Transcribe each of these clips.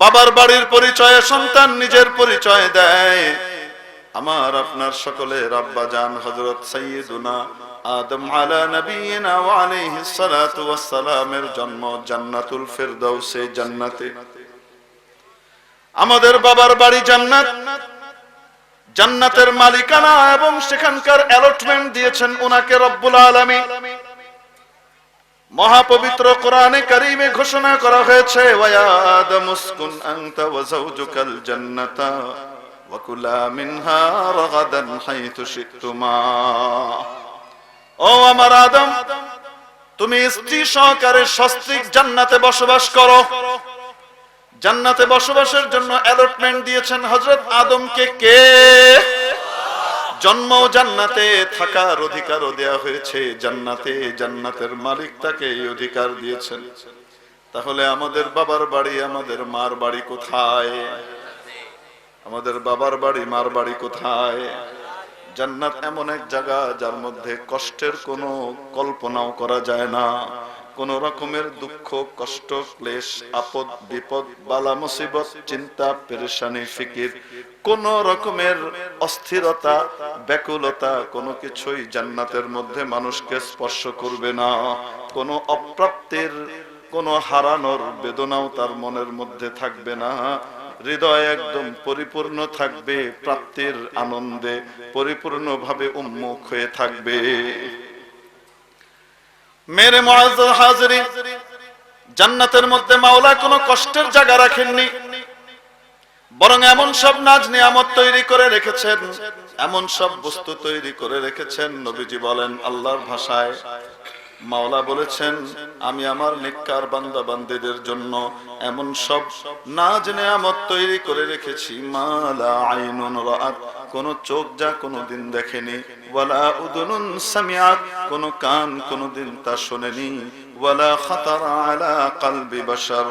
বাবার বাড়ির পরিচয়ে সন্তান নিজের পরিচয় দেয়। আমার আপনার সকলের আব্বা জান হযরত সাইয়্যিদুনা আদম আলা নবিয়িনা ওয়া আলাইহিস সালাতু ওয়াস সালামের জন্ম জান্নাতুল ফিরদাউসে, জান্নাতে। আমাদের বাবার বাড়ি জান্নাত, জান্নাতের মালিকানা এবং সেখানকার অ্যালটমেন্ট দিয়েছেন উনাকে রব্বুল আলামিন। মহাপবিত্র কোরআনে কারীমে ঘোষণা করা হয়েছে, ওয়া ইয়া আদামু উসকুন আনতা ওয়া যাওজুকাল জান্নাতা ওয়া কুলা মিনহা রাগাদান হাইতু শি'তুমা। ও আমার আদম, তুমি স্ত্রী সহকারে সস্ত্রীক জান্নাতে বসবাস করো। জান্নাতে বসবাসের জন্য অ্যালটমেন্ট দিয়েছেন হযরত আদমকে কে? জন্ম জান্নাতে, থাকার অধিকারও দেয়া হয়েছে জান্নাতে, জান্নাতের মালিক তাকে এই অধিকার দিয়েছেন। তাহলে আমাদের বাবার বাড়ি, আমাদের মার বাড়ি কোথায়? আমাদের বাবার বাড়ি মার বাড়ি কোথায়? জান্নাত এমন এক জায়গা যার মধ্যে কষ্টের কোনো কল্পনাও করা যায় না। কোন রকমের দুঃখ, কষ্ট, ক্লেশ, আপদ, বিপদ, বালা মুসিবত, চিন্তা, পেরেশানি, ফিকির, কোন রকমের অস্থিরতা, ব্যাকুলতা, কোনো কিছুই জান্নাতের মধ্যে মানুষকে স্পর্শ করবে না। কোনো অপ্রাপ্তির, কোনো হারানোর বেদনাও তার মনের মধ্যে থাকবে না। হৃদয় একদম পরিপূর্ণ থাকবে, প্রাপ্তির আনন্দে পরিপূর্ণভাবে উন্মুখ হয়ে থাকবে। মেরে মুআজ্জাজ হাজিরিন, জান্নাতের মধ্যে মাওলা কোনো কষ্টের জায়গা রাখেননি, বরং এমন সব নাজ নিয়ামত তৈরি করে রেখেছেন, এমন সব বস্তু তৈরি করে রেখেছেন। নবীজি বলেন, আল্লাহর ভাষায় মাওলা বলেছেন, আমি আমার নেককার বান্দা বান্দীদের জন্য এমন সব নাজ নিয়ামত তৈরি করে রেখেছি, মালা আইনুন রাআত, কোন চোখ যা কোনদিন দেখেনি, ওয়ালা উদুনুন সামিআত, কোন কান কোনদিন তা শোনেনি, ওয়ালা খাতারা আলা কলবি বাশার,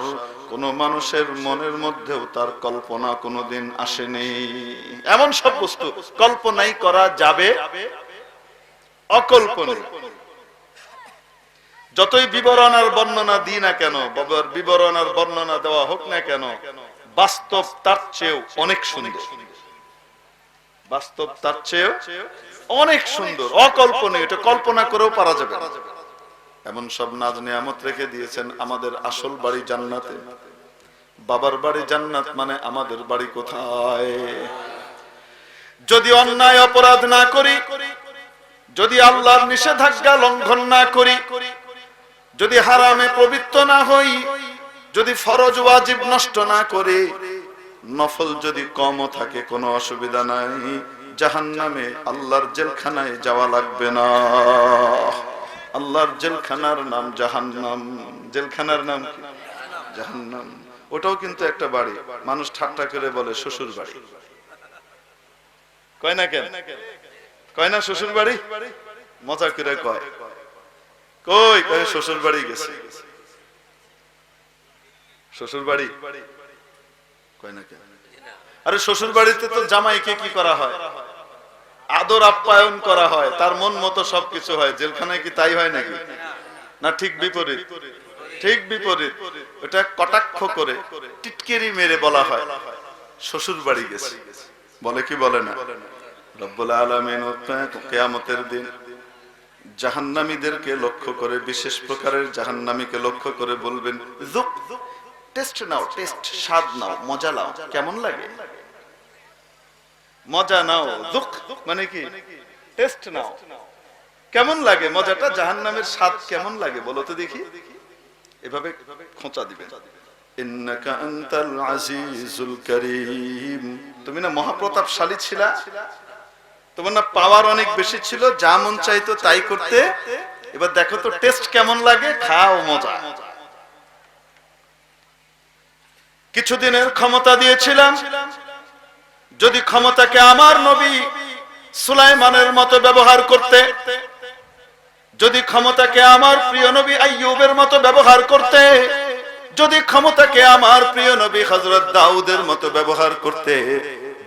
কোন মানুষের মনের মধ্যেও তার কল্পনা কোনদিন আসেনি। এমন সব বস্তু কল্পনাই করা যাবে অকল্পনীয়। যতই বিবরণ আর বর্ণনা দিই না কেন, বাবার বিবরণ আর বর্ণনা দেওয়া হোক না কেন, বাস্তব তার চেয়েও অনেক সুন্দর। বাস্তব তার চেয়েও অনেক সুন্দর, অকল্পনীয়, এটা কল্পনা করেও পারা যাবে না। এমন সব নাজ নিয়ামত রেখে দিয়েছেন। আমাদের আসল বাড়ি জান্নাতে, বাবার বাড়ি জান্নাত, মানে আমাদের বাড়ি কোথায়? যদি অন্যায় অপরাধ না করি, যদি আল্লাহর নিষেধাজ্ঞা লঙ্ঘন না করি, যদি হারামে প্রবৃত্ত না হই, যদি ফরজ ওয়াজিব নষ্ট না করি, নফল যদি কমও থাকে কোনো অসুবিধা নাই, জাহান্নামে আল্লাহর জেলখানায় যাওয়া লাগবে না। আল্লাহর জেলখানার নাম জাহান্নাম। জেলখানার নাম কি? জাহান্নাম। ওটাও কিন্তু একটা বাড়ি। মানুষ ঠাট্টা করে বলে শ্বশুর বাড়ি, কয় না কেন? কয় না শ্বশুর বাড়ি? মজা করে কয়, কই কয় শ্বশুর বাড়ি গেছে। শ্বশুর বাড়ি কয় না কেন? আরে শ্বশুর বাড়িতে তো জামাইকে কি করা হয়? আদর আপ্যায়ন করা হয়, তার মন মতো সবকিছু হয়। জেলখানায় কি তাই হয় নাকি? না ঠিক বিপরীত? ঠিক বিপরীত। ওটা কটাক্ষ করে, টিটকেরি মেরে বলা হয় শ্বশুর বাড়ি গেছে। বলে কি বলে না? রব্বুল আলামিন কিয়ামতের দিন জাহান্নামীদেরকে লক্ষ্য করে, বিশেষ প্রকারের জাহান্নামীকে লক্ষ্য করে বলবেন, যুক, টেস্ট নাও, টেস্ট, স্বাদ নাও, মজা নাও, কেমন লাগে? মজা নাও, যুক মানে কি? টেস্ট নাও, কেমন লাগে মজাটা? জাহান্নামের স্বাদ কেমন লাগে বলো তো দেখি। এভাবে খোঁচা দিবেন, ইন্নাকা আনতাল আজিজুল কারীম, তুমি না মহাপ্রতাপশালী ছিলা, তোমার না পাওয়ার অনেক বেশি ছিল, যা মন চাইতো তাই করতে, এবার দেখো তো টেস্ট কেমন লাগে, খাও মজা। কিছুদিনের ক্ষমতা দিয়েছিলাম, যদি ক্ষমতাকে আমার নবী সুলাইমানের মতো ব্যবহার করতে, যদি ক্ষমতাকে আমার প্রিয় নবী আইয়ুবের মতো ব্যবহার করতে, যদি ক্ষমতাকে আমার প্রিয় নবী হযরত দাউদের মতো ব্যবহার করতে,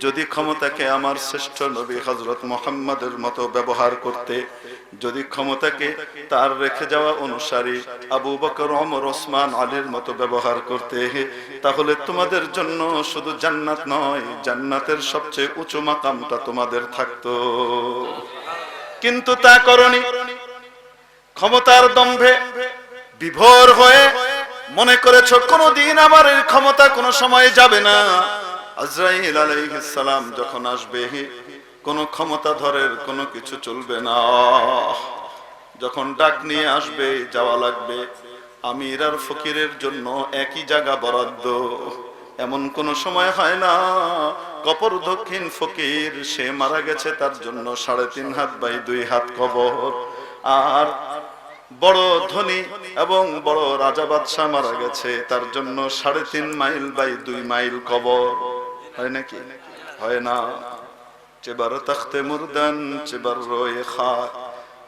যদি ক্ষমতাকে আমার শ্রেষ্ঠ নবী হযরত মুহাম্মদের মতো ব্যবহার করতে, যদি ক্ষমতাকে তার রেখে যাওয়া অনুসারী আবু বকর, ওমর, ওসমান, আলীর মতো ব্যবহার করতে, তাহলে তোমাদের জন্য শুধু জান্নাত নয়, জান্নাতের সবচেয়ে উঁচু মাকামটা তোমাদের থাকতো। কিন্তু তা করনি। ক্ষমতার দম্ভে বিভোর হয়ে মনে করেছ কোনদিন আমার এই ক্ষমতা কোনো সময় যাবে না। আজরাইল আলাইহিস সালাম যখন আসবে, কোনো ক্ষমতাধরের কোনো কিছু চলবে না। যখন ডাক নিয়ে আসবে, যাওয়া লাগবে। আমির আর ফকিরের জন্য একই জায়গা বরাদ্দ, এমন কোন সময় হয় না। কবর দক্ষিণ ফকির, সে মারা গেছে, তার জন্য 3.5 হাত বাই 2 হাত কবর। আর বড় ধনী এবং বড় রাজা বাদশাহ মারা গেছে, তার জন্য 3.5 মাইল বাই 2 মাইল কবর। হয় নাকি? হয় না। চেবার তখতে মুরদান চেবার রোয়ে খাক,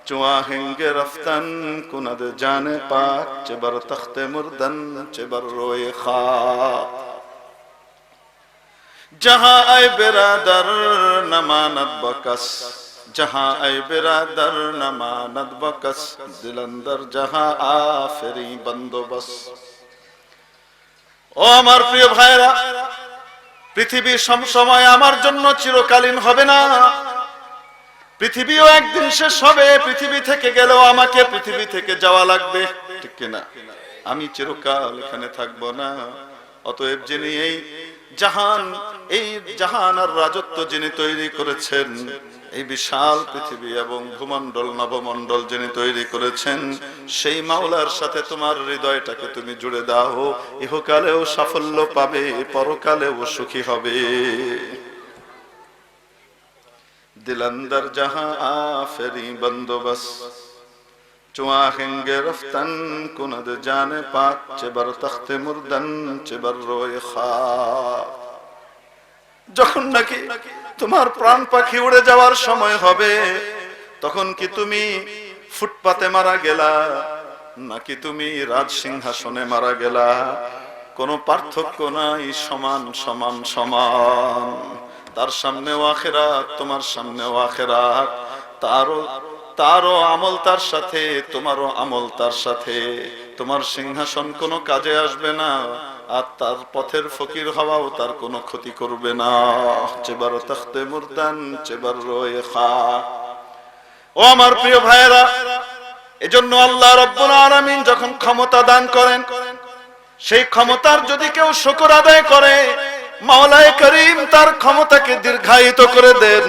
চুয়া হেঙ্গে রফতান কুনাদ জানে পাক, চেবার তখতে মুরদান চেবার রোয়ে খাক। जहां आए बिरादर नमानत बकस, जहां आए बिरादर नमानत बकस, दिल अंदर जहां आफरी बंदोबस्त। ও আমার প্রিয় ভাইরা, পৃথিবী সবসময় আমার জন্য চিরকালীন হবে না। পৃথিবীও একদিন শেষ হবে। পৃথিবী থেকে গেলেও আমাকে পৃথিবী থেকে যাওয়া লাগবে, ঠিক কিনা? আমি চিরকাল এখানে থাকবো না। অতএব যিনি এই জাহান আর রাজত্ব যিনি তৈরি করেছেন, এই বিশাল পৃথিবী এবং ভূমণ্ডল নবমণ্ডল যিনি তৈরি করেছেন, সেই মাওলার সাথে তোমার হৃদয়টাকে তুমি জুড়ে দাও। ইহকালেও সাফল্য পাবে, পরকালেও সুখী হবে। দিল আন্দর জাহাঁ আফেরি বন্দোবস্ত, চুয়া হেঙ্গে রফতান কুনদ জানে পাক, চেবার তখতে মুরদান চেবার রোয়ে খাক। যখন নাকি তোমার প্রাণ পাখি উড়ে যাওয়ার সময় হবে, তখন কি তুমি ফুটপাতে মারা গেলা নাকি তুমি রাজ সিংহাসনে মারা গেলা, কোনো পার্থক্য নাই, সমান সমান সমান। তার সামনেও আখিরাত, তোমার সামনেও আখিরাত। তারও আমল তার সাথে, তোমারও আমল তার সাথে। তোমার সিংহাসন কোনো কাজে আসবে না, আর তার পথের ফকির হওয়াও তার কোনো ক্ষতি করবে না। চেবার তখতে মুরদান চেবার রোয়ে খাক। ও আমার প্রিয় ভাইয়েরা, এজন্য আল্লাহ রাব্বুল আলামিন যখন ক্ষমতা দান করেন, সেই ক্ষমতার যদি কেউ শুকর আদায় করে, মাওলায়ে করিম তার ক্ষমতাকে দীর্ঘায়িত করে দেন।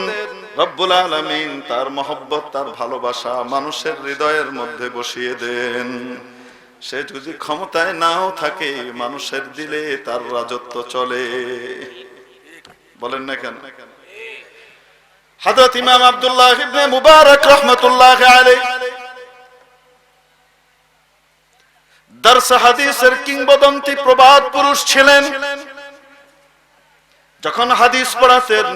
রব্বুল আলামিন তার মহব্বত, তার ভালোবাসা মানুষের হৃদয়ের মধ্যে বসিয়ে দেন। সে যদি ক্ষমতায় নাও থাকে, মানুষের দিলে তার রাজত্ব চলে। বলেন না কেন? হযরত ইমাম আব্দুল্লাহ ইবনে মুবারক রাহমাতুল্লাহি আলাইহি দরস হাদিসের কিংবদন্তি প্রবাদ পুরুষ ছিলেন। যখন হাদিস পড়াতেন,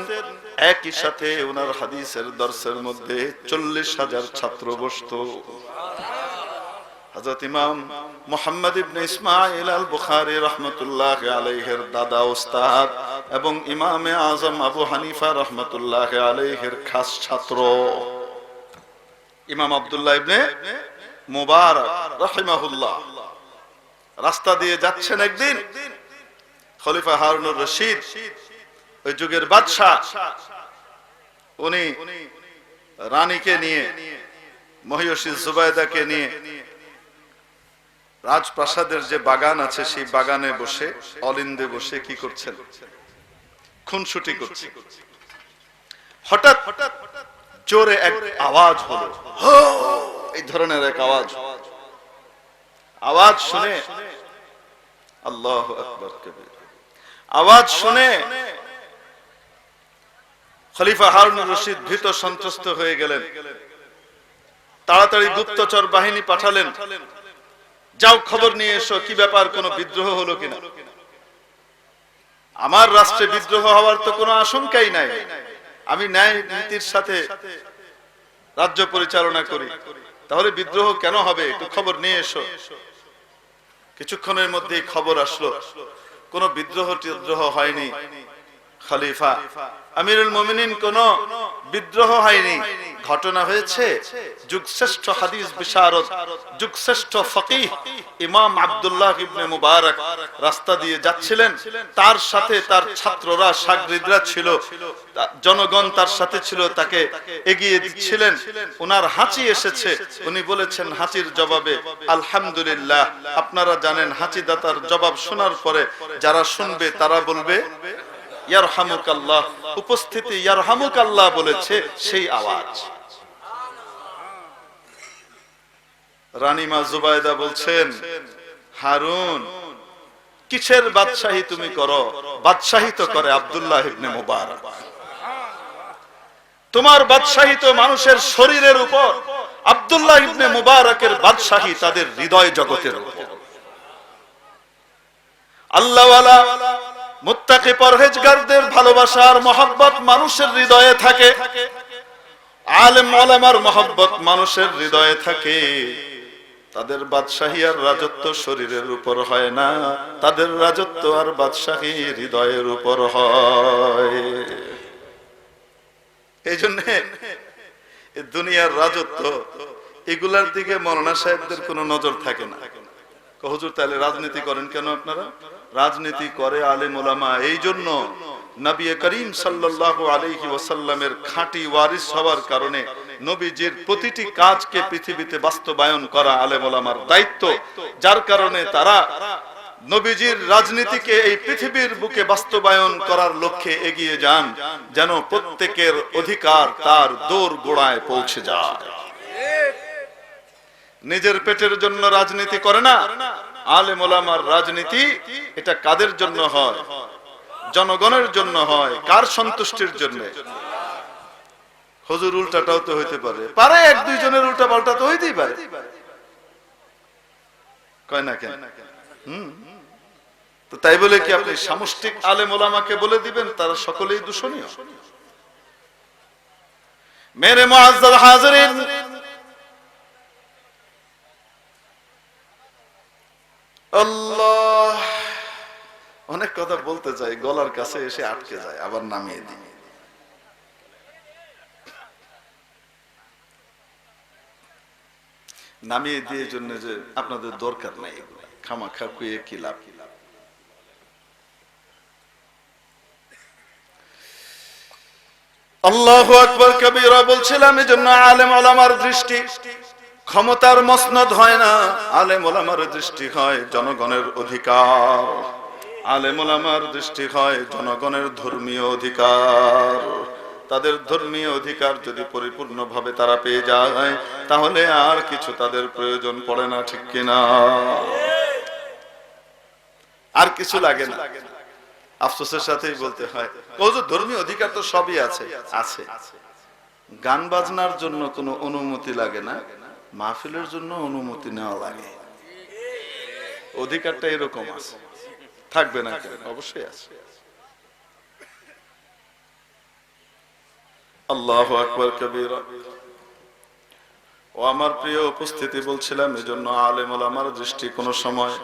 একই সাথে ওনার হাদিসের দর্শের মধ্যে 40,000 ছাত্র বসতো। হযরত ইমাম মুহাম্মদ ইবনে ইসমাঈল আল বুখারী রাহমাতুল্লাহি আলাইহির দাদা ওস্তাদ এবং ইমামে আজম আবু হানিফা রাহমাতুল্লাহি আলাইহির খাস ছাত্র ইমাম আব্দুল্লাহ ইবনে মুবারক রাহিমাহুল্লাহ রাস্তা দিয়ে যাচ্ছেন একদিন। খলিফা হারুনুর রশিদ, ওই যুগের বাদশাহ, উনি রানীকে নিয়ে, মহিয়সী জুবাইদাকে নিয়ে রাজপ্রাসাদের যে বাগান আছে, সেই বাগানে বসে, অলিন্দে বসে কি করছেন? খুনসুটি করছে। হঠাৎ জোরে এক আওয়াজ হলো, এই ধরনের এক আওয়াজ। আওয়াজ শুনে, আল্লাহু আকবার কবীর, আওয়াজ শুনে খলিফা হারুনুর রশিদ ভীত সন্ত্রস্ত হয়ে গেলেন। তাড়াতাড়ি গুপ্তচর বাহিনী পাঠালেন, যাও খবর নিয়ে এসো, কি ব্যাপার, কোনো বিদ্রোহ হলো কিনা। আমার রাষ্ট্রে বিদ্রোহ হওয়ার তো কোনো আশঙ্কাই নাই, আমি ন্যায় নীতির সাথে রাজ্য পরিচালনা করি, তাহলে বিদ্রোহ কেন হবে, একটু খবর নিয়ে এসো। কিছুক্ষণের মধ্যেই খবর আসলো, কোনো বিদ্রোহ টিদ্রোহ হয়নি। খলিফা আমিরুল মুমিনিন কোন বিদ্রোহ হয়নি, ঘটনা হয়েছে যুগশ্রেষ্ঠ হাদিস বিশারদ, যুগশ্রেষ্ঠ ফকিহ ইমাম আব্দুল্লাহ ইবনে মুবারক রাস্তা দিয়ে যাচ্ছিলেন, তার সাথে তার ছাত্ররা শাগরিদরা ছিল, জনগণ তার সাথে ছিল, তাকে এগিয়ে দিচ্ছিলেন। ওনার হাঁচি এসেছে, উনি বলেছেন হাঁচির জবাবে আলহামদুলিল্লাহ। আপনারা জানেন হাঁচি দাতার জবাব শোনার পরে যারা শুনবে তারা বলবে ইয়ারহামুকাল্লাহ, উপস্থিতি ইয়ারহামুকাল্লাহ বলেছে সেই আওয়াজ। রানীমা জুবাইদা বলছেন, হারুন কিসের বাদশাহী তুমি করো? বাদশাহী তো করে আব্দুল্লাহ ইবনে মুবারক। তোমার বাদশাহী তো মানুষের শরীরের উপর, আব্দুল্লাহ ইবনে মুবারকের বাদশাহী তাদের হৃদয় জগতের উপর। আল্লাহওয়ালা মুত্তাকি পরহেজগারদের ভালোবাসা আর মহব্বত মানুষের হৃদয়ে থাকে, আলেম ওলামার মহব্বত মানুষের হৃদয়ে থাকে। তাদের বাদশাহী আর রাজত্ব শরীরের উপর হয় না, তাদের রাজত্ব আর বাদশাহী হৃদয়ের উপর হয়। এই জন্য দুনিয়ার রাজত্ব এগুলার দিকে মৌলানা সাহেবদের কোনো নজর থাকে না। হুজুর তাহলে রাজনীতি করেন কেন আপনারা? রাজনীতি করে আলেম ওলামা এই জন্য, নবী করিম সাল্লাল্লাহু আলাইহি ওয়াসাল্লামের খাঁটি ওয়ারিস হওয়ার কারণে নবীজির প্রতিটি কাজকে পৃথিবীতে বাস্তবায়ন করা আলেম ওলামার দায়িত্ব। যার কারণে তারা নবীজির রাজনীতিকে এই পৃথিবীর বুকে বাস্তবায়ন করার লক্ষ্যে এগিয়ে যান, যেন প্রত্যেকের অধিকার তার দোর গোড়ায় পৌঁছে যায়। নিজের পেটের জন্য রাজনীতি করে না আলেম ওলামার রাজনীতি। এটা কাদের জন্য হয়? জনগণের জন্য হয়। কার সন্তুষ্টির জন্য? হুজুর উল্টাটাও তো হইতে পারে, পারে এক দুইজনের উল্টা পাল্টা তো হইতেই পারে, কয় না কেন? তো তাই বলে কি আপনি সামষ্টিক আলেম ওলামাকে বলে দিবেন তারা সকলেই দূষণীয়? মেরে মুআজ্জাজ হাজিরিন, আল্লাহ, অনেক কথা বলতে চাই, গলার কাছে এসে আটকে যায়, আবার নামিয়ে দিই। নামিয়ে দিয়ে জন্য যে আপনাদের দরকার নাই, খামাখা কুয়ে কি লাভ। আল্লাহু আকবার কবীরা বলছিলাম। এজন্য আলেম ওলামার দৃষ্টি ক্ষমতার মসনদ হয় না, আলেম ওলামার দৃষ্টি হয় জনগণের অধিকার, আলেম ওলামার দৃষ্টি হয় জনগণের ধর্মীয় অধিকার। তাদের ধর্মীয় অধিকার যদি পরিপূর্ণভাবে তারা পেয়ে যায় তাহলে আর কিছু তাদের প্রয়োজন পড়ে না, ঠিক কিনা? আর কিছু লাগে না। আফসোসের সাথেই বলতে হয়, ধর্মীয় অধিকার তো সবই আছে, আছে। গান বাজনার জন্য কোনো অনুমতি লাগে না, মাহফিলের জন্য অনুমতি নেওয়া লাগে। অধিকারটা এরকম আছে, থাকবে না কেন? অবশ্যই আছে। আল্লাহু আকবার কবীরা। ও আমার প্রিয় উপস্থিতি, বলছিলাম এজন্য আলেম ওলামার দৃষ্টি কোনো সময়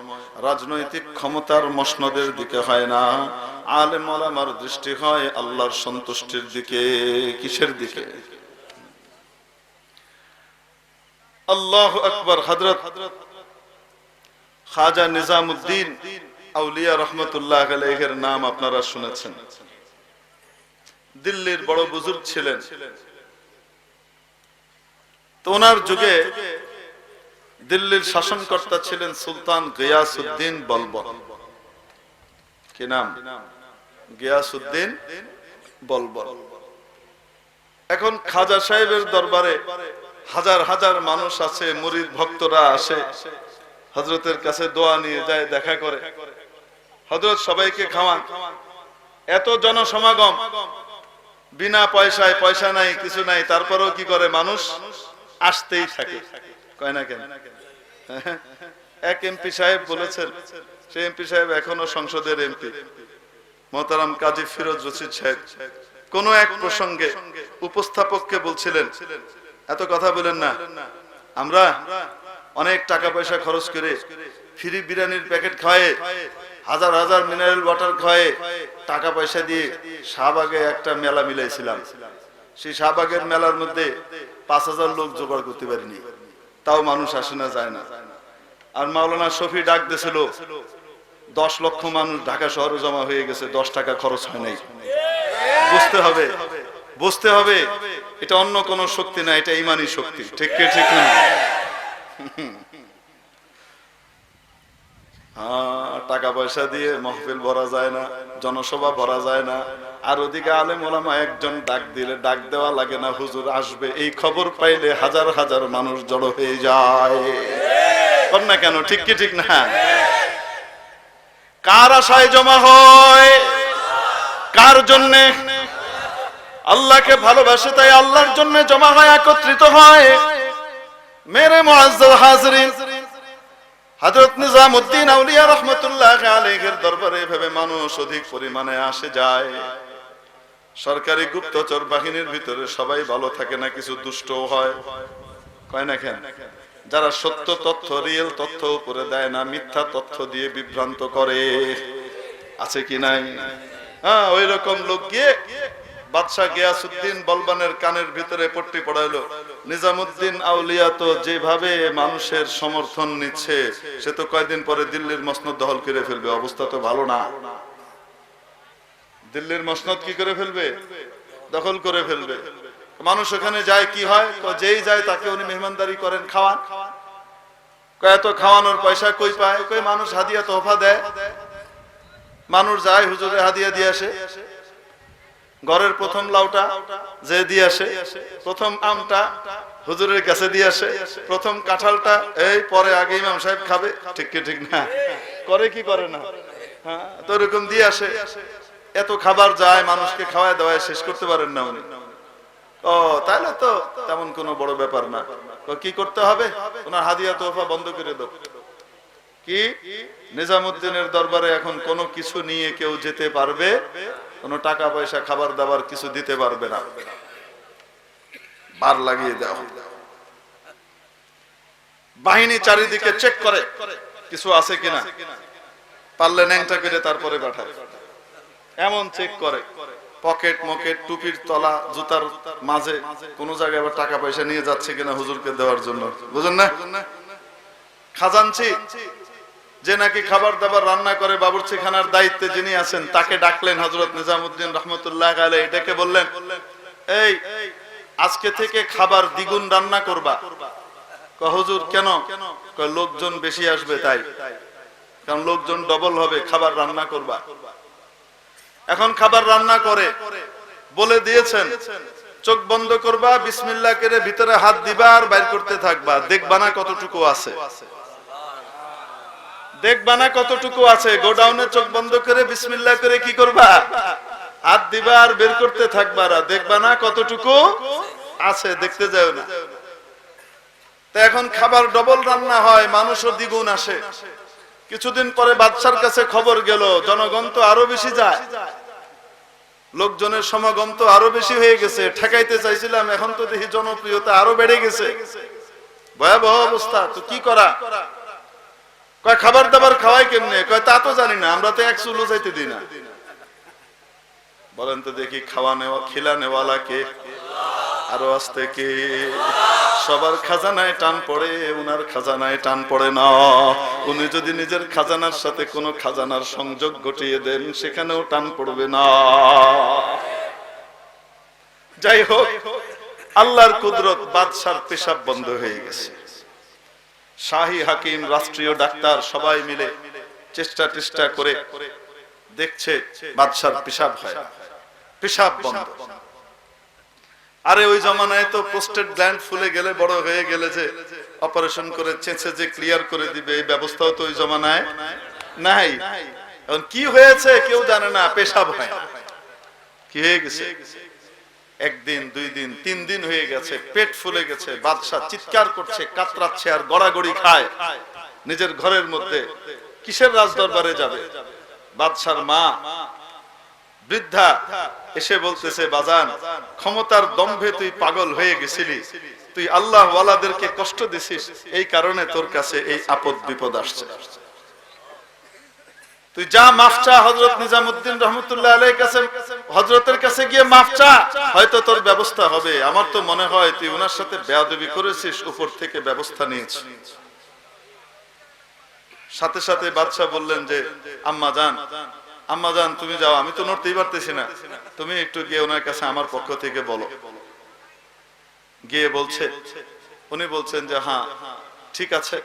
রাজনৈতিক ক্ষমতার মসনদের দিকে হয় না, আলেম ওলামার দৃষ্টি হয় আল্লাহর সন্তুষ্টির দিকে। কিসের দিকে? আল্লাহু আকবার। হযরত খাজা নিজামউদ্দিন আউলিয়া রহমতুল্লাহ আলাইহির নাম আপনারা শুনেছেন। দিল্লির বড় বুজুর্গ ছিলেন। তো ওনার যুগে দিল্লির শাসনকর্তা ছিলেন সুলতান গিয়াসউদ্দিন বলবল। কি নাম? গিয়াসউদ্দিন বলবল। এখন খাজা সাহেবের দরবারে হাজার হাজার মানুষ আছে, মুরিদ ভক্তরা আসে, হযরতের কাছে দোয়া নিয়ে যায়, দেখা করে। হযরত সবাইকে খাওয়ান। এত জনসমাগম, বিনা পয়সায়, পয়সা নাই, কিছু নাই, তারপরেও কি করে? মানুষ আসতেই থাকে, কয় না কেন? এক এমপি সাহেব বলেছেন, সে এমপি সাহেব এখনো সংসদের এমপি, মোহতারাম কাজী ফিরোজ রশিদ সাহেব, কোন এক প্রসঙ্গে উপস্থাপককে বলছিলেন, এত কথা বলেন না, আমরা অনেক টাকা পয়সা খরচ করে ফ্রি বিরিয়ানির প্যাকেট খাওয়ায় হাজার হাজার মিনারেল ওয়াটার খায় টাকা পয়সা দিয়ে শাহবাগে একটা মেলা মিলাইছিলাম। সেই শাহবাগের মেলার মধ্যে 5,000 লোক জোগাড় করতে পারিনি, তাও মানুষ আসে না, যায় না। আর মাওলানা শফি ডাক দিয়েছিল 10 লক্ষ মানুষ ঢাকা শহরে জমা হয়ে গেছে, 10 টাকা খরচ হয় নাই। বুঝতে হবে এটা অন্য কোনো শক্তি না, এটা ইমানি শক্তি। ঠিক ঠিক না? টাকা পয়সা দিয়ে মাহফিল ভরা যায় না, জনসভা ভরা যায় না। আর ওদিকে আলেম ওলামা একজন ডাক দিলে ডাক দেওয়া লাগে না, হুজুর আসবে এই খবর পাইলে হাজার হাজার মানুষ জড়ো হয়ে যায়। কর না কেন? ঠিক কি ঠিক না? কার আশায় জমা হয়? কার জন্যে? আল্লাহকে ভালোবাসে তাই আল্লাহর জন্য জমা হয়, একত্রিত হয়। মেরে মুআজ্জাজ হাজরিন, হযরত নিজামউদ্দিন আউলিয়া রাহমাতুল্লাহ আলাইহির দরবারে এভাবে মানুষ অধিক পরিমাণে আসে যায়। সরকারি গুপ্তচর বাহিনীর ভিতরে সবাই ভালো থাকে না, কিছু দুষ্টও হয়। কয় না কেন? যারা সত্য তথ্য, রিয়েল তথ্য উপরে দেয় না, মিথ্যা তথ্য দিয়ে বিভ্রান্ত করে। আছে কি নাই? হ্যাঁ, ওই রকম লোক গিয়ে বাদশাহ গিয়াসউদ্দিন বলবানের কানের ভিতরে পট্টি পড়াইলো, নিজামউদ্দিন আউলিয়া তো যেভাবে মানুষের সমর্থন নিচ্ছে, সে তো কয়েকদিন পরে দিল্লির মসনদ দখল করে ফেলবে, অবস্থা তো ভালো না। দিল্লির মসনদ কি করে ফেলবে? দখল করে ফেলবে। মানুষ ওখানে যায়, কি হয়? যেই যায় তাকে উনি মেহমানদারি করেন, খাওয়ান। এত খাওয়ানোর পয়সা কই পায়? কই মানুষ হাদিয়া তোহফা দেয়। মানুষ যায়, হুজুরে হাদিয়া দিয়ে আসে। ঘরের প্রথম লাউটা যে দিয়ে আসে, প্রথম আমটা হুজুরের কাছে দিয়ে আসে, প্রথম কাঁঠালটা এই পরে আগে ইমাম সাহেব খাবে। ঠিক কি ঠিক না? করে কি করে না? হ্যাঁ, তো এরকম দিয়ে আসে। এত খাবার যায়, মানুষকে খাওয়ায় দাওয়ায় শেষ করতে পারেন না উনি। ও তাহলে তো তেমন কোনো বড় ব্যাপার না। কি করতে হবে? ওনার হাদিয়া তোহফা বন্ধ করে দাও। কি? নিজামউদ্দিনের দরবারে এখন কোনো কিছু নিয়ে কেউ যেতে পারবে? কোনো টাকা পয়সা, খাবার দাবার কিছু দিতে পারবে না। বার লাগিয়ে দাও। বাহিনী চারিদিকে চেক করে কিছু আছে কিনা, পারলে ন্যাংটা করে তারপরে পাঠায়। এমন চেক করে, পকেট মকেট, টুপির তলা, জুতার মাঝে কোন জায়গায় আবার টাকা পয়সা নিয়ে যাচ্ছে কিনা হুজুরকে দেওয়ার জন্য। বুঝেন না? খাজানচি যে নাকি খাবার দাবার রান্না করে, বাবুর্চি খানার দায়িত্বে যিনি আছেন, তাকে ডাকলেন হযরত নিজামউদ্দিন রাহমাতুল্লাহ আলাইহি। ডেকে বললেন, এই আজকে থেকে খাবার দ্বিগুণ রান্না করবা। কয় হুজুর কেন? কয় লোকজন বেশি আসবে তাই। কারণ লোকজন ডবল হবে, খাবার রান্না করবা। এখন খাবার রান্না করে বলে দিয়েছেন, চোখ বন্ধ করবা, বিসমিল্লাহ করে ভিতরে হাত দিবা আর বাইর করতে থাকবা, দেখবা না কতটুকু আছে। দেখবা না কতটুকু আছে। গোডাউনে চোখ বন্ধ করে বিসমিল্লাহ করে কি করবা? হাত দিবা আর বের করতে থাকবা, দেখবা না কতটুকু আছে, দেখতে যাও না। তো এখন খাবার ডবল রান্না হয়, মানুষও দ্বিগুণ আসে। কিছুদিন পরে বাদশার কাছে খবর গেল, জনগণ তো আরো বেশি যায়, লোকজনের সমাগম তো আরো বেশি হয়ে গেছে। ঠেকাইতে চাইছিলাম, এখন তো দেখি জনপ্রিয়তা আরো বেড়ে গেছে। ভয়াবহ অবস্থা। তো কি করা? কয় খাবার দাবার খাওয়াই কেমনে? কয় তা তো জানি না, আমরা তো এক চুলো চাইতে দিই না। বলেন তো দেখি, খাওয়া নেওয়া খিলা নেওয়ালা কে? আরো আসতে কে? সবার খাজানায় টান পড়ে, উনার খাজানায় টান পড়ে না। উনি যদি নিজের খাজানার সাথে কোনো খাজানার সংযোগ ঘটিয়ে দেন, সেখানেও টান পড়বে না। যাই হোক, আল্লাহর কুদরত, বাদশার পেশাব বন্ধ হয়ে গেছে। শাহী হাকিম, রাষ্ট্রীয় ডাক্তার সবাই মিলে চেষ্টা করে দেখছে বাদশার পেশাব হয়, পেশাব বন্ধ। আরে ওই জমানায় তো প্রোস্টেট গ্ল্যান্ড ফুলে গেলে, বড় হয়ে গেলে যে অপারেশন করে চেঁচে যে ক্লিয়ার করে দিবে, এই ব্যবস্থাও তো ওই জমানায় নাই। এখন কি হয়েছে কেউ জানে না, পেশাব হয়। কি হয়ে গেছে? একদিন, 2 দিন, 3 দিন হয়ে গেছে, পেট ফুলে গেছে। বাদশা চিৎকার করছে, কাতরাচ্ছে আর গড়াগড়ি খায় নিজের ঘরের মধ্যে। কিসের রাজ দরবারে যাবে? বাদশার মা বৃদ্ধা এসে বলতেছে, বাজান, ক্ষমতার দম্ভে তুই পাগল হয়ে গেছিলি, তুই আল্লাহ ওয়ালাদেরকে কষ্ট দিছিস, এই কারণে তোর কাছে এই আপদ বিপদ আসছে। তুই যা মাফ চা হযরত নিজামউদ্দিন রহমাতুল্লাহ আলাইহির কাছে, হযরতের কাছে গিয়ে মাফ চা, হয়তো তোর ব্যবস্থা হবে। আমার তো মনে হয় তুই ওনার সাথে বেয়াদবি করেছিস, উপর থেকে ব্যবস্থা নিয়েছিস। সাথে সাথে বাদশা বললেন যে আম্মা জান তুমি যাও, আমি তো নড়তেই পারতেছি না, তুমি একটু গিয়ে ওনার কাছে আমার পক্ষ থেকে বলো। গিয়ে বলছে, উনি বলছেন যে হ্যাঁ ঠিক আছে,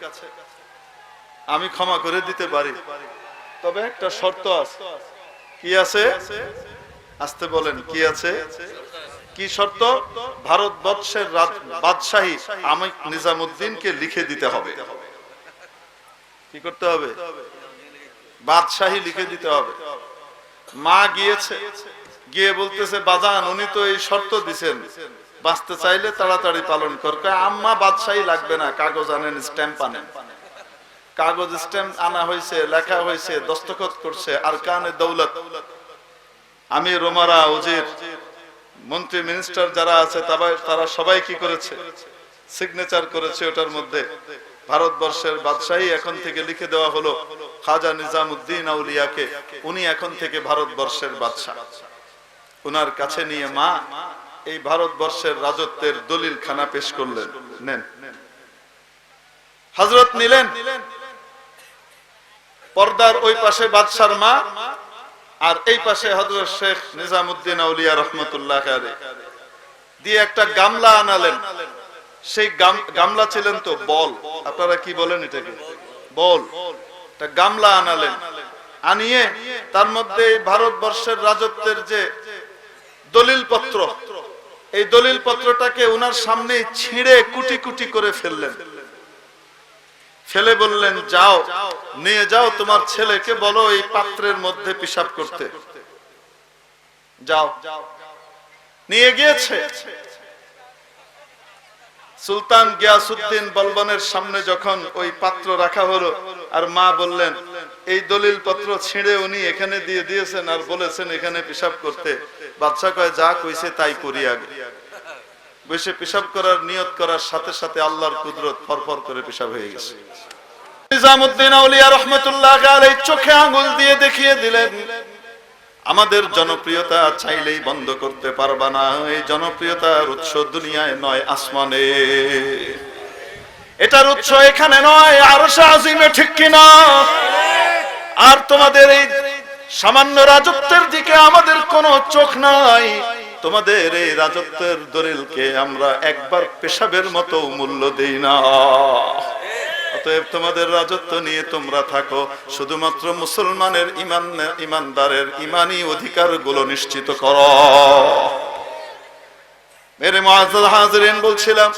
আমি ক্ষমা করে দিতে পারি, তবে একটা শর্ত আছে। কি আছে? আসতে বলেন, কি আছে? কি শর্ত? ভারতবর্ষের বাদশাহী আমি নিজামউদ্দিনকে লিখে দিতে হবে। কি করতে হবে? বাদশাহী লিখে দিতে হবে। মা গিয়েছে, গিয়ে বলতেছে বাজান উনি তো এই শর্ত দিছেন, বাঁচতে চাইলে তাড়াতাড়ি পালন কর। আম্মা বাদশাহী লাগবে না, কাগজ আনেন, স্ট্যাম্প আনেন। কাগজ স্ট্যাম্প আনা হয়েছে, লেখা হয়েছে, দস্তখত করছে আরকানে দৌলত, আমির ওমারা, উজির, মন্ত্রী মিনিস্টার যারা আছে তারা সবাই কি করেছে? সিগনেচার করেছে। ওটার মধ্যে ভারতবর্ষের বাদশাহী এখন থেকে লিখে দেওয়া হলো খাজা নিজামউদ্দিন আউলিয়াকে, উনি এখন থেকে ভারতবর্ষের বাদশা। উনার কাছে নিয়ে মা এই ভারতবর্ষের রাজত্বের দলিল খানা পেশ করলেন। নেন। হযরত নিলেন। পর্দার ওই পাশে বাদশার মা, আর এই পাশে হযরত শেখ নিজামউদ্দিন আউলিয়া রহমাতুল্লাহ আলাইহি দিয়ে একটা গামলা আনালেন। সেই গামলা ছিলেন তো বল, আপনারা কি বলেন এটাকে? বল। একটা গামলা আনালেন, আনিয়ে তার মধ্যে ভারতবর্ষের রাজত্বের যে দলিল পত্র, এই দলিল পত্রটাকে উনার সামনে ছিঁড়ে কুটি কুটি করে ফেললেন। ফেলে বললেন যাও, নিয়ে যাও তোমার ছেলেকে বলো এই পাত্রের মধ্যে পেশাব করতে। যাও। নিয়ে গিয়েছে। সুলতান গিয়াসউদ্দিন বলবনের সামনে যখন ওই পাত্র রাখা হলো, আর মা বললেন এই দলিল পত্র ছিঁড়ে উনি এখানে দিয়ে দিয়েছেন আর বলেছেন এখানে পেশাব করতে। বাদশা কয় যা কইছে তাই করি। আগে বসে পেশাব করার নিয়ত করার সাথে সাথে আল্লাহর কুদরত ফরফর করে পেশাব হয়ে গেছে। নিজামউদ্দিন আউলিয়া রাহমাতুল্লাহ আলাইহি চোখে আঙ্গুল দিয়ে দেখিয়ে দিলেন আমাদের জনপ্রিয়তা চাইলেই বন্ধ করতে পারবা না। এই জনপ্রিয়তার উৎস দুনিয়ায় নয়, আসমানে। এটার উৎস এখানে নয়, আরশে আজিমে, ঠিক কিনা? আর তোমাদের এই সামান্য রাজত্বের দিকে আমাদের কোনো চোখ নাই। তোমাদের এই রাজত্বের দলিলকে আমরা একবার পেশাবের মতো মূল্য দেই না। অতএব তোমাদের রাজত্ব নিয়ে তোমরা থাকো, শুধুমাত্র মুসলমানের ইমানদারের ইমানি অধিকার গুলো নিশ্চিত করো। মেরে মুআজ্জাজ হাজিরিন, বলছিলাম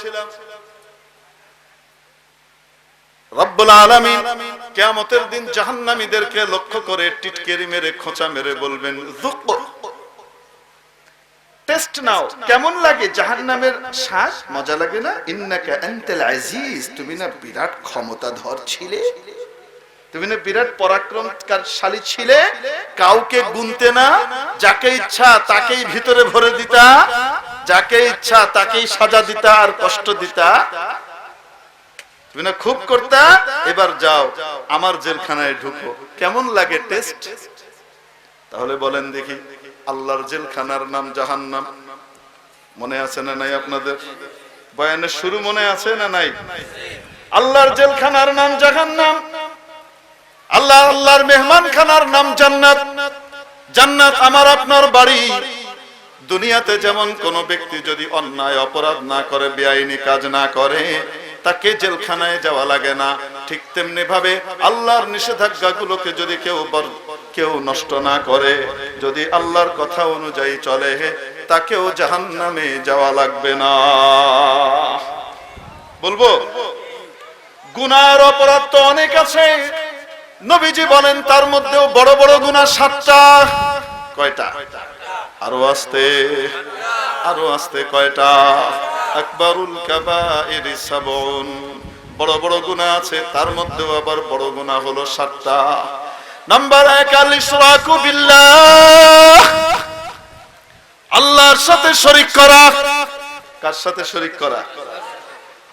রব্বুল আলামিন কিয়ামতের দিন জাহান্নামীদেরকে লক্ষ্য করে টিটকারি মেরে খোঁচা মেরে বলবেন যুক, টেস্ট নাও, কেমন লাগে জাহান্নামের শ্বাস? মজা লাগে না? ইন্নাকা আনতাল আজিজ, তুমি না বিরাট ক্ষমতাধর ছিলে, তুমি না বিরাট পরাক্রমশালী ছিলে, কাউকে গুনতে না, যাকে ইচ্ছা তাকেই ভিতরে ভরে দিতা, যাকে ইচ্ছা তাকেই সাজা দিতা আর কষ্ট দিতা, তুমি না খুব করতা। এবার যাও আমার জেলখানায় ঢুকো, কেমন লাগে টেস্ট? তাহলে বলেন দেখি, আল্লাহর জেলখানার নাম জাহান্নাম। মনে আছে না নাই? আপনাদের বয়ানের শুরু মনে আছে না নাই? আল্লাহর জেলখানার নাম জাহান্নাম, আল্লাহর মেহমানখানার নাম জান্নাত। জান্নাত আমার আপনার বাড়ি। দুনিয়াতে যেমন কোন ব্যক্তি যদি অন্যায় অপরাধ না করে, বেআইনি কাজ না করে, তাকে জেলখানায় যাওয়া লাগে না। ঠিক তেমনি ভাবে আল্লাহর নিষেধাজ্ঞাগুলোকে যদি কেউ নষ্ট না করে, যদি আল্লাহর কথা অনুযায়ী চলে, তাকেও জাহান্নামে যাওয়া লাগবে না। বলবো গুনার অপরাধ তো অনেক আছে, নবীজি বলেন তার মধ্যেও বড় বড় গুনাহ 7টা। কয়টা? আরো আস্তে কয়টা? আকবারুল কাবাইরি 7। বড় বড় গুনাহ আছে, তার মধ্যেও আবার বড় গুনাহ হলো 7টা। নাম্বার 1 আল ইশরাকু বিল্লাহ, আল্লাহর সাথে শরীক করা। কার সাথে শরীক করা?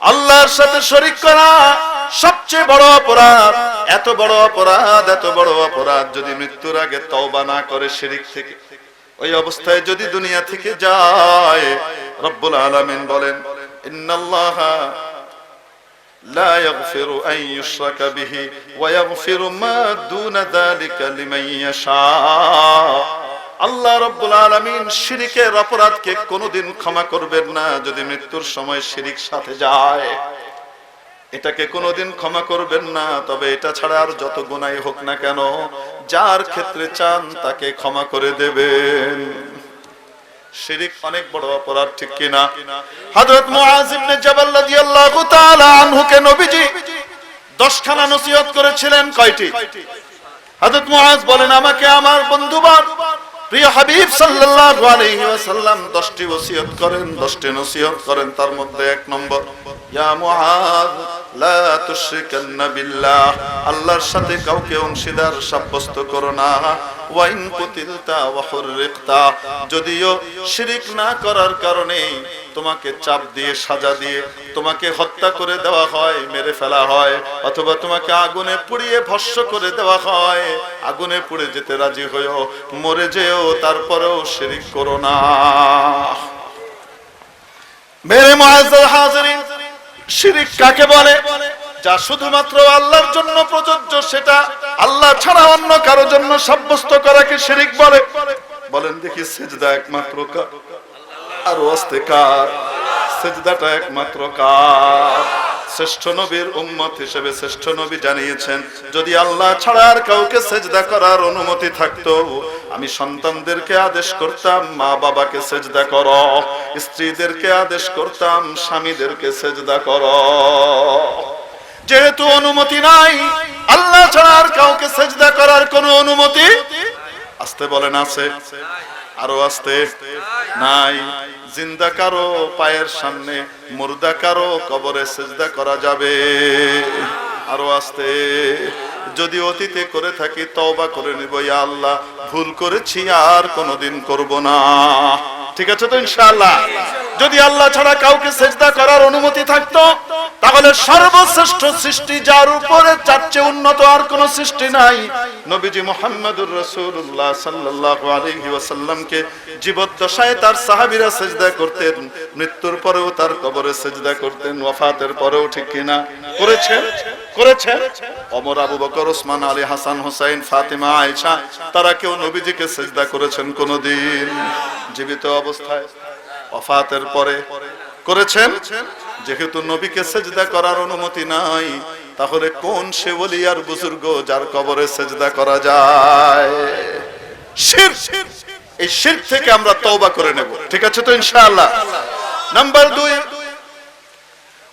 আল্লাহর সাথে শরীক করা। সব সবচেয়ে বড় অপরাধ, এত বড় অপরাধ, এত বড় অপরাধ যদি মৃত্যুর আগে তওবা না করে শিরক থেকে, ওই অবস্থায় যদি দুনিয়া থেকে যায়, রব্বুল আলামিন বলেন ইন্নাল্লাহা লা ইয়াগফিরু আন ইউশরাকা বিহি ওয়া ইয়াগফিরু মা দুনা যালিকা লিমান ইয়াশা। আল্লাহ রব্বুল আলামিন শিরকের অপরাধকে কোনোদিন ক্ষমা করবেন না যদি মৃত্যুর সময় শিরক সাথে যায়, এটাকে কোনোদিন ক্ষমা করবেন না। তবে এটা ছাড়া আর যত গুনাহ হোক না কেন, যার ক্ষেত্রে চান তাকে ক্ষমা করে দেবেন। শিরক অনেক বড় অপরাধ, ঠিক কি না? হযরত মুআয ইবনে জাবাল রাদিয়াল্লাহু তাআলা আনহুকে নবীজি 10 খানা নসিহত করেছিলেন। কয়টি? হযরত মুআয বলেন, আমাকে আমার বন্ধুবার প্রিয় হাবিব সাল্লাল্লাহু আলাইহি ওয়াসাল্লাম 10টি ওসিয়ত করেন, 10টি নসিহত করেন। তার মধ্যে 1 নম্বর, ইয়া মুআয লা তুশরিকান্না বিল্লাহ, আল্লাহর সাথে কাউকে অংশীদার সাব্যস্ত করো না। ওয়া ইন কুতিলতা ওয়া হুররিকতা, যদিও শিরক না করার কারণে তোমাকে চাপ দিয়ে, সাজা দিয়ে তোমাকে হত্যা করে দেওয়া হয়, মেরে ফেলা হয়, অথবা তোমাকে আগুনে পুড়িয়ে ভস্ম করে দেওয়া হয়, আগুনে পুড়ে যেতে রাজি হয়েও মরে যেও, তারপরেও শিরক করো না। মেরে মুআজ্জাল হাজিরিন, শিরক কাকে বলে? যা শুধুমাত্র আল্লাহর জন্য প্রযোজ্য, সেটা আল্লাহ ছাড়া অন্য কারো জন্য সাব্যস্ত করাকে শিরক বলে। বলেন দেখি, সিজদা একমাত্র কার? আর ওয়াস্তে কার? সিজদাটা একমাত্র কার? শ্রেষ্ঠ নবীর উম্মত হিসেবে শ্রেষ্ঠ নবী জানিয়েছেন, যদি আল্লাহ ছাড়া আর কাউকে সিজদা করার অনুমতি থাকতো, আমি সন্তানদেরকে আদেশ করতাম মা বাবাকে সিজদা করো, স্ত্রীদেরকে আদেশ করতাম স্বামীদেরকে সিজদা করো। যেহেতু অনুমতি নাই, আল্লাহ ছাড়া আর কাউকে সিজদা করার কোনো অনুমতি, আস্তে বলেন, আছে? আরো আস্তে, নাই। জিন্দা কারো পায়ের সামনে, মুর্দা কারো কবরে সিজদা করা যাবে? আরো আস্তে। যদি অতীতে করে থাকি তওবা করে নিব, ইয়া আল্লাহ ভুল করেছি, আর কোনোদিন করব না। ঠিক আছে তো ইনশাআল্লাহ? যদি আল্লাহ ছাড়া কাউকে সিজদা করার অনুমতি থাকতো, তাহলে সর্বশ্রেষ্ঠ সৃষ্টি, যার উপরে যার চেয়ে উন্নত আর কোন সৃষ্টি নাই, নবীজি মুহাম্মদুর রাসূলুল্লাহ সাল্লাল্লাহু আলাইহি ওয়াসাল্লামকে জীবদ্দশায় তার সাহাবীরা সিজদা করতেন, মৃত্যুর পরেও তার কবরে সিজদা করতেন, ওয়াফাতের পরেও, ঠিক কি না? করেছেন, করেছেন। ওমর, আবু বকর, ওসমান, আলী, হাসান, হুসাইন, ফাতিমা, আয়েশা, তারা কেউ নবীজিকে সিজদা করেছেন কোনদিন? জীবিত অবস্থায়, ওয়াফাতের পরে করেছেন? যেহেতু নবীকে সিজদা করার অনুমতি নাই, তাহলে কোন সে ওলি আর বুজুর্গ যার কবরে সিজদা করা যায়? শিরক। এই শিরক থেকে আমরা তওবা করে নেব, ঠিক আছে তো ইনশাআল্লাহ? নাম্বার 2,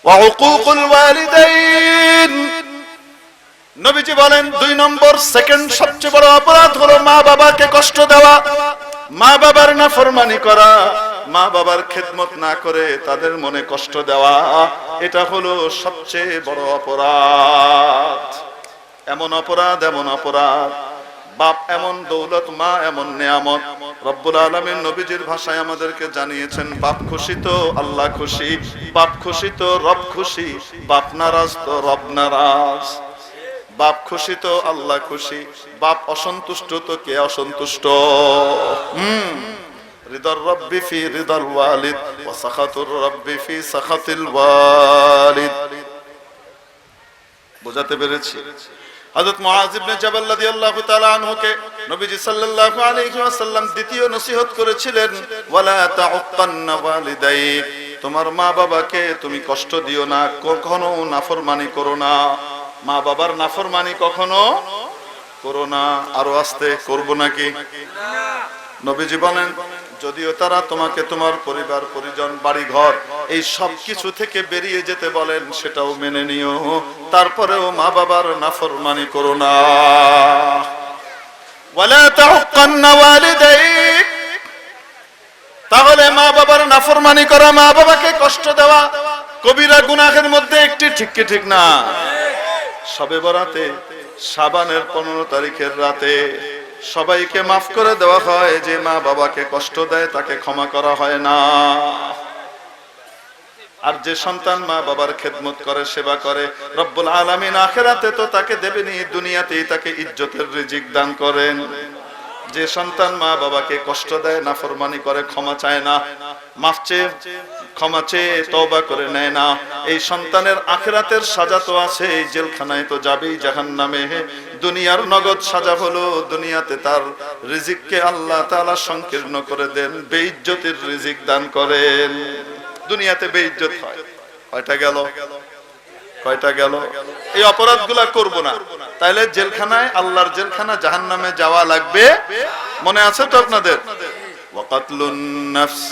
ওয়া হুকুকুল ওয়ালিদাইন। নবীজি বলেন 2 নম্বর, সেকেন্ড সবচেয়ে বড় অপরাধ হলো মা বাবাকে কষ্ট দেওয়া, মা বাবার নাফরমানি করা, মা বাবার খেদমত না করে তাদের মনে কষ্ট দেওয়া। এটা হলো সবচেয়ে বড় অপরাধ। এমন অপরাধ, এমন অপরাধ। বাপ এমন দৌলত, মা এমন নিয়ামত। রব্বুল আলামিন নবীজির ভাষায় আমাদেরকে জানিয়েছেন, বাপ খুশি তো আল্লাহ খুশি, বাপ খুশি তো রব খুশি, বাপ নারাজ তো রব নারাজ। বাপ খুশি তো আল্লাহ খুশি, বাপ অসন্তুষ্ট তো কে অসন্তুষ্ট? রিদার রব্বি ফি রিদাল ওয়ালিদ ওয়া সাখাতুর রব্বি ফি সাখাতিল ওয়ালিদ। বুঝাতে পেরেছি? হযরত মুআয ইবনে জাবাল রাদিয়াল্লাহু তাআলা আনহুকে নবীজি সাল্লাল্লাহু আলাইহি ওয়াসাল্লাম দ্বিতীয় নসিহত করেছিলেন, ওয়ালা তাউক্কান্না ওয়ালিদাইক, তোমার মা বাবাকে তুমি কষ্ট দিও না, কখনো নাফরমানি করো না, মা বাবার নাফরমানি কখনো করো না। আরো আস্তে, করব নাকি? নবীজি বলেন, যদিও তারা তোমাকে তোমার পরিবার পরিজন, বাড়ি ঘর, এই সব কিছু থেকে বেরিয়ে যেতে বলেন, সেটাও মেনে নিও, তারপরেও মা বাবার নাফরমানি করো না। ওয়ালা তাউক্কান্না ওয়ালিদাইক, তাহলে মা বাবার নাফরমানি করা, মা বাবাকে কষ্ট দেওয়া কবিরা গুনাহের মধ্যে একটি, ঠিক কি ঠিক না? শবে বরাতে, শাবানের 15 তারিখের রাতে সবাইকে মাফ করে দেওয়া হয়, যে মা বাবাকে কষ্ট দেয় তাকে ক্ষমা করা হয় না। আর যে সন্তান মা বাবার খেদমত করে, সেবা করে, রব্বুল আলামিন আখিরাতে তো তাকে দেবেনই, দুনিয়াতেই তাকে ইজ্জতের রিজিক দান করেন। যে সন্তান মা বাবাকে কষ্ট দেয়, নাফরমানি করে, ক্ষমা চায় না, মাফ চেয়ে ক্ষমা চেয়ে তওবা করে নেয় না, এই সন্তানের আখিরাতের সাজা তো আছে, এই জেলখানায় তো যাবেই জাহান্নামে। দুনিয়ার নগদ সাজা হলো দুনিয়াতে তার রিজিককে আল্লাহ তাআলা সংকীর্ণ করে দেন, বেইজ্জতের রিজিক দান করেন। দুনিয়াতে বেইজ্জত হয়। কয়টা গেল? কয়টা গেল? এই অপরাধগুলা করব না, তাইলে জেলখানায়, আল্লাহর জেলখানা জাহান্নামে যাওয়া লাগবে। মনে আছে তো আপনাদের? ওয়াকাতলুন নাফস,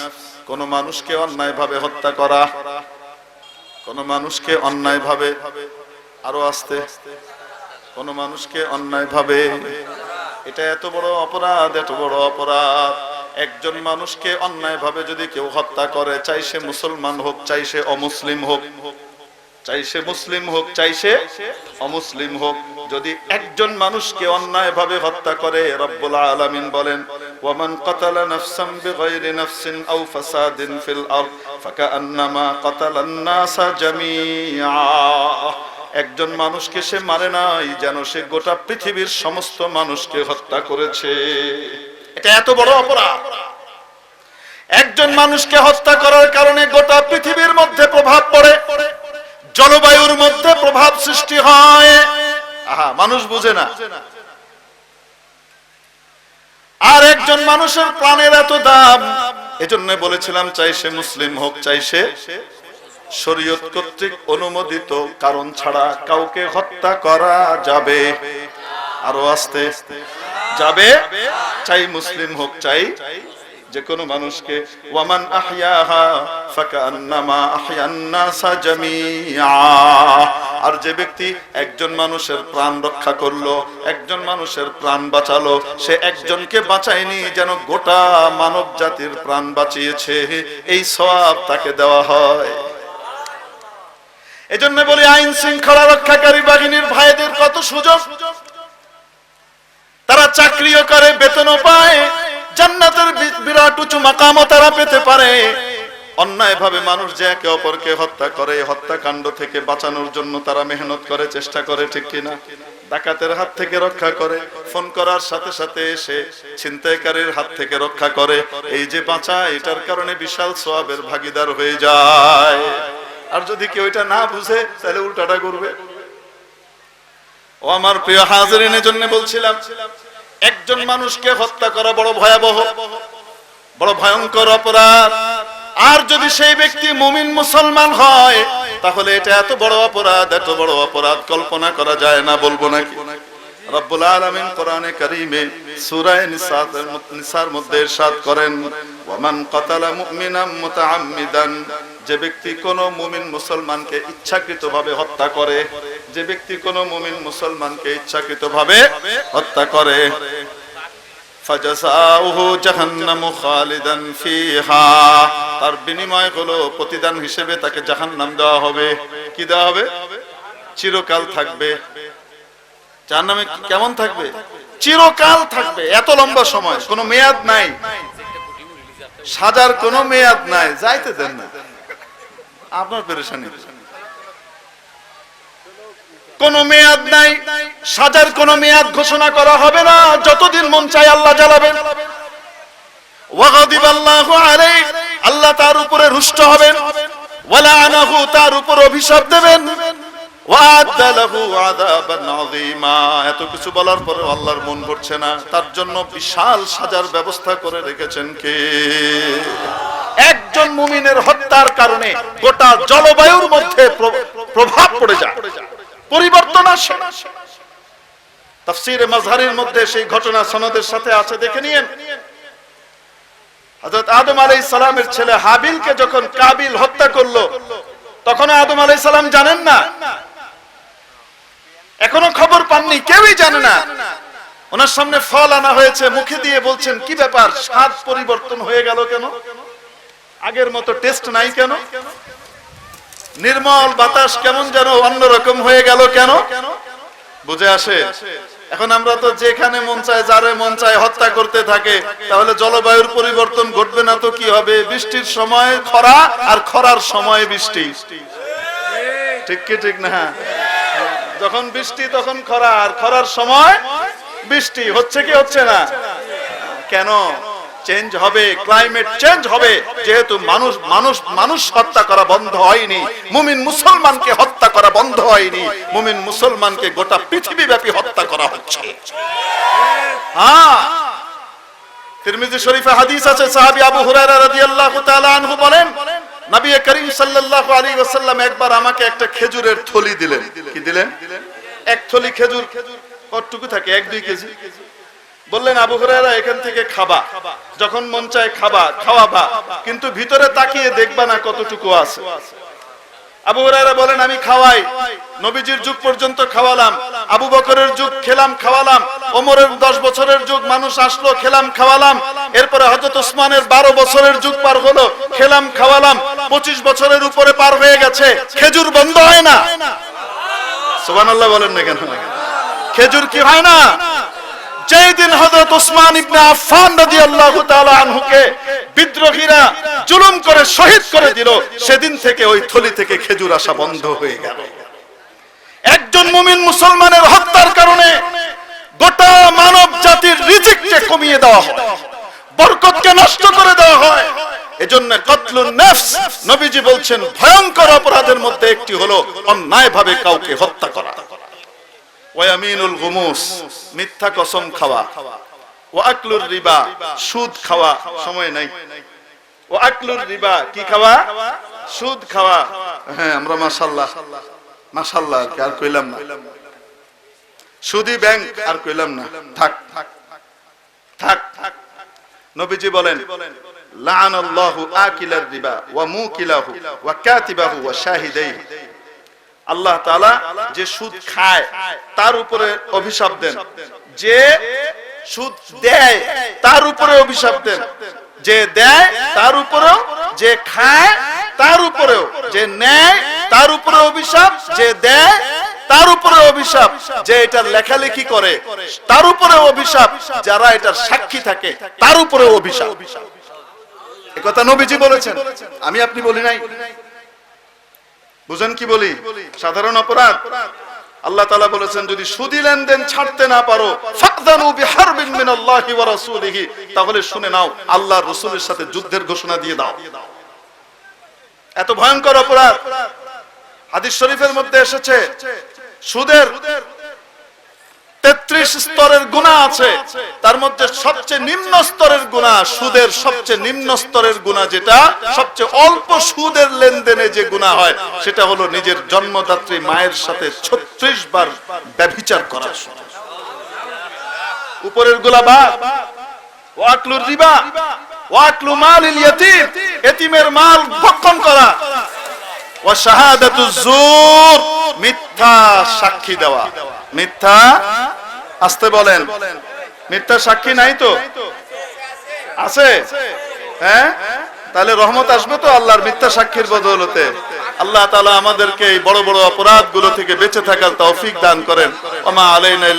কোন মানুষকে অন্যায় ভাবে হত্যা করা, কোন মানুষকে অন্যায় ভাবে, আরো আসতে, কোন মানুষকে অন্যায় ভাবে, এটা এত বড় অপরাধ, এত বড় অপরাধ। একজন মানুষকে অন্যায় ভাবে যদি কেউ হত্যা করে, চাই সে মুসলমান হোক, চাই সে অমুসলিম হোক, চাই সে মুসলিম হোক, চাই সে অমুসলিম হোক, যদি একজন মানুষকে অন্যায় ভাবে হত্যা করে, রব্বুল আলামিন বলেন, ওয়ামান কাতালা নাফসান বিগাইরি নাফসিন আও ফাসাদিন ফিল আরদ ফাকান্নামা কাতালান নাসা জামিআ, একজন মানুষকে সে মারে নাই, যেন সে গোটা পৃথিবীর সমস্ত মানুষকে হত্যা করেছে। এটা এত বড় অপরাধ। একজন মানুষকে হত্যা করার কারণে গোটা পৃথিবীর মধ্যে প্রভাব পড়ে, জলবায়ুর মধ্যে প্রভাব সৃষ্টি হয়। মানুষ বুঝে না। আর একজন মানুষের প্রাণের এত দাম, এজন্য বলেছিলাম, চাই সে মুসলিম হোক, চাই সে শরীয়ত কর্তৃক অনুমোদিত কারণ ছাড়া কাউকে হত্যা করা যাবে। আরো আসতে যাবে, চাই মুসলিম হোক, চাই যে কোনো মানুষকে। ওয়ামান আহইয়াহা ফাকান্নামা আহইয়ান নাসা জামিআ, আর যে ব্যক্তি একজন মানুষের প্রাণ রক্ষা করলো, একজন মানুষের প্রাণ বাঁচালো, সে একজনকে বাঁচায়নি, যেন গোটা মানব জাতির প্রাণ বাঁচিয়েছে, এই সওয়াব তাকে দেওয়া হয়। এজন্য বলি, আইন শৃঙ্খলা রক্ষাকারী বাহিনীর ভাইদের কত সুযোগ, তারা চাকরিও করে, বেতনও পায়, জান্নাতের বিরাট উঁচু মাকামও তারা পেতে পারে। অন্যায় ভাবে মানুষ যে একে অপরকে হত্যা করে, হত্যাকাণ্ড থেকে বাঁচানোর জন্য তারা মেহনত করে, চেষ্টা করে, ঠিক কিনা? ডাকাতের হাত থেকে রক্ষা করে, ফোন করার সাথে সাথে এসে ছিনতাইকারীর হাত থেকে রক্ষা করে, এই যে বাঁচা, এটার কারণে বিশাল সওয়াবের ভাগীদার হয়ে যায়। আর যদি কেউ এটা না বুঝে, তাহলে উল্টাটা করবে। ও আমার প্রিয় হাজিরিনের জন্য বলছিলাম, একজন মানুষকে হত্যা করা বড় ভয়াবহ, বড় ভয়ঙ্কর অপরাধ। আর যদি সেই ব্যক্তি মুমিন মুসলমান হয়, তাহলে এটা এত বড় অপরাধ, এত বড় অপরাধ কল্পনা করা যায় না। বলবো নাকি? রব্বুল আলামিন কোরআনে কারীমে সূরা নিসার মধ্যে ইরশাদ করেন, ওয়ামান কাতালা মুমিনাম মুতাআম্মিদান, যে ব্যক্তি কোন মুমিন মুসলমানকে ইচ্ছাকৃতভাবে হত্যা করে, যে ব্যক্তি কোন মুমিন মুসলমানকে ইচ্ছাকৃতভাবে হত্যা করে, ফাজাসাউহু জাহান্নামু খালিদান ফিহা, তার বিনিময় হলো, প্রতিদান হিসেবে তাকে জাহান্নাম দেওয়া হবে। কি দেওয়া হবে? চিরকাল থাকবে জাহান্নামে। কেমন থাকবে? চিরকাল থাকবে। এত লম্বা সময়, কোনো মেয়াদ নাই, সাজার কোনো মেয়াদ নাই, যাইতে দেন না, আপনার পেরেশানি। কোন মেয়াদ নাই, সাজার কোন মেয়াদ ঘোষণা করা হবে না, যতদিন মন চায় আল্লাহ জ্বালাবেন। ওয়াগাদিবাল্লাহু আলাইহি, আল্লাহ তার উপরে রুষ্ট হবেন, ওয়ালাআনাহু, তার উপর অভিশাপ দেবেন, ওয়া'আদ্দা লাহু আযাবান আযীমা। এত কিছু বলার পরে আল্লাহর মন ভরছে না, তার জন্য বিশাল সাজার ব্যবস্থা করে রেখেছেন কে? একজন মুমিনের হত্যার কারণে গোটা জলবায়ুর মধ্যে প্রভাব পড়ে যায়, পরিবর্তন আসে। তাফসীরে মাযহারির মধ্যে সেই ঘটনা সনদের সাথে আছে, দেখে নিয়েন। হযরত আদম আলাইহিস সালামের ছেলে হাবিলকে যখন কাবিল হত্যা করলো, তখন আদম আলাইহিস সালাম জানেন না, এখনো খবর পাননি, কেউই জানে না। ওনার সামনে ফল আনা হয়েছে, মুখে দিয়ে বলছেন, কি ব্যাপার, স্বাদ পরিবর্তন হয়ে গেল কেন? আগের মতো টেস্ট নাই কেন? নির্মল বাতাস কেমন যেন অন্যরকম হয়ে গেল কেন? বুঝে আসে? এখন আমরা তো যেখানে মন চায় যারে মন চায় হত্যা করতে থাকে, তাহলে জলবায়ুর পরিবর্তন ঘটবে না তো কি হবে? বৃষ্টির সময় খরা আর খরার সময় বৃষ্টি, ঠিক কি ঠিক না? যখন বৃষ্টি তখন খরা, আর খরার সময় বৃষ্টি। হচ্ছে কি হচ্ছে না? কেন? চেঞ্জ হবে, ক্লাইমেট চেঞ্জ হবে। যেহেতু মানুষ হত্যা করা বন্ধ হয়নি, মুমিন মুসলমানকে হত্যা করা বন্ধ হয়নি, মুমিন মুসলমানকে গোটা পৃথিবী ব্যাপী হত্যা করা হচ্ছে। হ্যাঁ, তিরমিজি শরীফে হাদিস আছে, সাহাবী আবু হুরায়রা রাদিয়াল্লাহু তাআলা আনহু বলেন, নবী করিম সাল্লাল্লাহু আলাইহি ওয়াসাল্লাম একবার আমাকে একটা খেজুরের থলি দিলেন। কি দিলেন? এক থলি খেজুর। কতটুকু থাকে? 1-2 কেজি। বললেন, আবু হুরায়রা এখান থেকে খাবা, যখন মন চায় খাওয়াবা, কিন্তু ভিতরে তাকিয়ে দেখবা না কতটুকু আছে। আবু হুরায়রা বলেন, আমি খাওয়াই। নবীজির যুগ পর্যন্ত খাওয়ালাম, আবু বকরের যুগ খেলাম খাওয়ালাম, ওমরের 10 বছরের যুগ মানুষ আসলো খেলাম খাওয়ালাম, এরপরে হযরত ওসমানের 12 বছরের যুগ পার হলো খেলাম খাওয়ালাম, 25 বছরের উপরে পার হয়ে গেছে, খেজুর বন্ধ হয় না। সুবহানাল্লাহ বলেন না কেন? খেজুর কি হয় না? যেই দিন হযরত ওসমান ইবনে আফফান রাদিয়াল্লাহু তাআলা আনহুকে বিদ্রোহীরা জুলুম করে শহীদ করে দিল, সেদিন থেকে ওই থলি থেকে খেজুর আসা বন্ধ হয়ে গেল। একজন মুমিন মুসলমানের হত্যার কারণে গোটা মানব জাতির রিজিককে কমিয়ে দেওয়া হয়, বরকতকে নষ্ট করে দেওয়া হয়। এজন্য কতলুন নফস, নবীজি বলছেন, ভয়ঙ্কর অপরাধের মধ্যে একটি হলো অন্যায়ভাবে কাউকে হত্যা করা। ওয়ায়ামিনুল গুমুস, মিথ্যা কসম খাওয়া। ওয়া আকলুর রিবা, সুদ খাওয়া। সময় নাই। ওয়া আকলুর রিবা, কি খাওয়া? সুদ খাওয়া। হ্যাঁ, আমরা মাশাআল্লাহ মাশাআল্লাহ আর কইলাম না, সুদি ব্যাংক আর কইলাম না, থাক থাক থাক। নবীজি বলেন, লাআনাল্লাহু আকিলার রিবা ওয়া মুকিলাহু ওয়া কাতিবাহু ওয়া শাহিদাইহি। আল্লাহ তাআলা যে সুদ খায় তার উপরে অভিশাপ দেন, যে সুদ দেয় তার উপরে অভিশাপ দেন, যে দেয় তার উপরেও, যে খায় তার উপরেও, যে নেয় তার উপরে অভিশাপ, যে দেয় তার উপরে অভিশাপ, যে এটা লেখালেখি করে তার উপরে অভিশাপ, যারা এটার সাক্ষী থাকে তার উপরে অভিশাপ। এই কথা নবীজি বলেছেন, আমি আপনি বলি নাই। বুঝেন কি বলি? সাধারণ অপরাধ। আল্লাহ তাআলা বলেছেন, যদি সুদি লেনদেন ছাড়তে না পারো, ফাযানু বিহারবিন মিনাল্লাহি ওয়া রাসূলিহি, তাহলে শুনে নাও, আল্লাহর রাসূলের সাথে যুদ্ধের ঘোষণা দিয়ে দাও। এত ভয়ঙ্কর অপরাধ। হাদিস শরীফের মধ্যে এসেছে, সুদের 33 স্তরের গুনাহ আছে, তার মধ্যে সবচেয়ে নিম্ন স্তরের গুনাহ, সুদের সবচেয়ে নিম্ন স্তরের গুনাহ, যেটা সবচেয়ে অল্প সুদের লেনদেনে যে গুনাহ হয়, সেটা হলো নিজের জন্মদাত্রী মায়ের সাথে 36 বার ব্যভিচার করা। উপরের গুলা বাদ। ওয়াকলুর রিবা, ওয়াকলু মালিল ইয়াতীম, এতিমের মাল ভক্ষণ করা। ওয়া শাহাদাতুজ জুর, মিথ্যা সাক্ষী দেওয়া। মিথ্যা, আসতে বলেন, মিথ্যা সাক্ষী নাই তো? আছে? হ্যাঁ, তাহলে রহমত আসবে তো আল্লাহর মিথ্যা সাক্ষীর বদৌলতে। আল্লাহ তাআলা আমাদেরকে এই বড় বড় অপরাধগুলো থেকে বেঁচে থাকার তৌফিক দান করেন। ওয়া মা আলাইনা ইল্লা